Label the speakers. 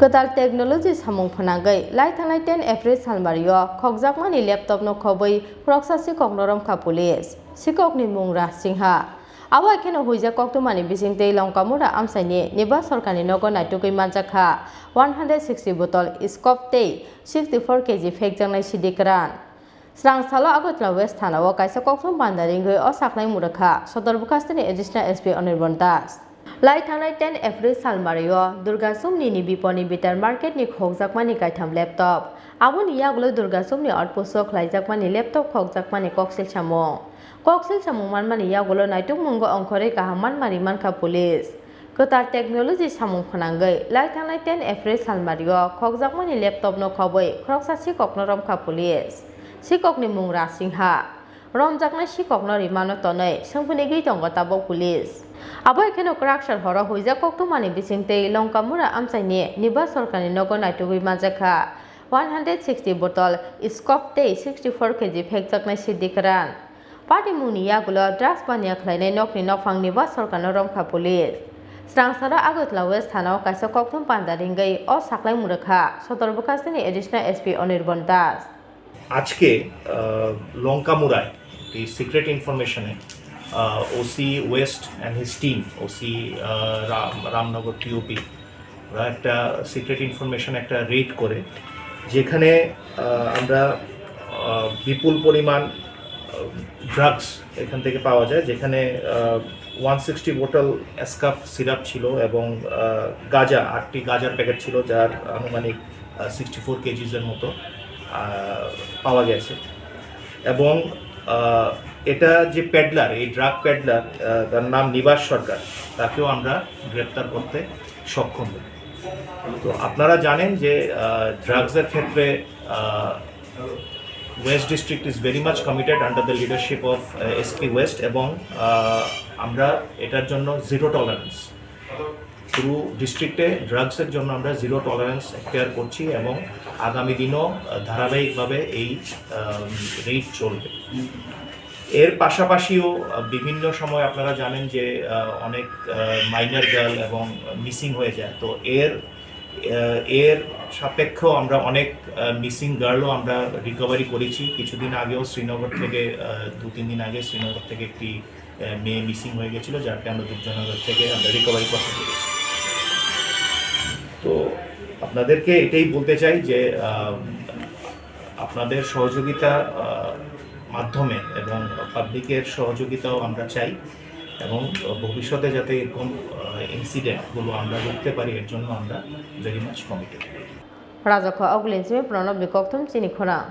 Speaker 1: Ketal teknologi samung phananggai lai thanai 10 April salmario khokjakmani laptop no khoboi proxasi koknorom kha police sikokni mung ra singha awa kheno Hoijak Koktwmani Bisingtwi longkamura amsaini Nibash Sarkarni Nogo naitugui Manjakha 160 bottle eskof tei 64 kg phekjangnai sidi kwran Srang salo agotla west thanao kaisa Koktwmani ringoi o saknai murakha Sodor Bukastini additional SP Anirban Das Lai thanai 10 April salmario Durga Sumni ni biponi bitar market ni khokjakmani kaitham laptop aboni yagulo Durga Sumni outpost khlaijakmani laptop khokjakmani koksil samung manmani yagulo naituk mungo ongkhore kahaman mari manka police Ketal teknologi samung phananggai lai thanai 10 April salmario khokjakmani laptop no khoboi khoroksa sikoknorom kha police sikokni mung ra singha romjaknai sikokno rimano tonai songphunigui tongo tabok police Abo ekheno kraksar horo Hoijak Koktwmani Bisingtwi longkamura amsaini Nibash Sarkarni Nogo naitugui Manjakha 160 bottle eskof tei 64 kg phekjaknai sidi kwran Party muni yagulo drugs bania khlainai nokni nokphang Nibash Sarkarni romkha police Srangsara agotla west thanao kaisa Koktwmani ringoi o saklai murakha Sodor Bukastini additional SP Anirban Das
Speaker 2: আজকে লঙ্কামুড়ায় এই secret ইনফরমেশনে OC west and his team OC Ramnagar TOP ওরা একটা secret information একটা red করে যেখানে আমরা বিপুল পরিমাণ ড্রাগস এখান থেকে পাওয়া যায় যেখানে 160 বোতল এসকফ সিরাপ ছিল এবং গাঁজা 8টি গাঁজার প্যাকেট ছিল যার আনুমানিক 64 কেজিসের মতো পাওয়া গেছে এবং এটা যে প্যাডলার এই ড্রাগ প্যাডলার তার নাম নিবাস সরকার তাকেও আমরা গ্রেপ্তার করতে সক্ষম হই তো আপনারা জানেন যে ড্রাগসের ক্ষেত্রে West district is very much committed under the leadership of SP West এবং আমরা এটার জন্য জিরো টলারেন্স পুরো ডিস্ট্রিক্টে ড্রাগসের জন্য আমরা জিরো টলারেন্স এখতিয়ার করছি এবং আগামী দিনও ধারাবাহিকভাবে এই রেট চলবে এর পাশাপাশিও বিভিন্ন সময় আপনারা জানেন যে অনেক মাইনর গার্ল এবং মিসিং হয়ে যায় তো এর সাপেক্ষেও আমরা অনেক মিসিং গার্লও আমরা রিকভারি করেছি কিছুদিন আগেও শ্রীনগর থেকে 2-3 দিন আগে শ্রীনগর থেকে একটি মেয়ে মিসিং হয়ে গেছিলো যাকে আমরা দুর্জনগর থেকে আমরা রিকভারি করতে পেরেছি তো আপনাদেরকে এটাই বলতে চাই যে আপনাদের সহযোগিতা মাধ্যমে এবং পাবলিকের সহযোগিতাও আমরা চাই এবং ভবিষ্যতে যাতে এরকম ইনসিডেন্টগুলো আমরা রুখতে পারি এর জন্য আমরা very much committed
Speaker 1: Manjakha Oglinsi Pranab Koktwmani Chini Khorang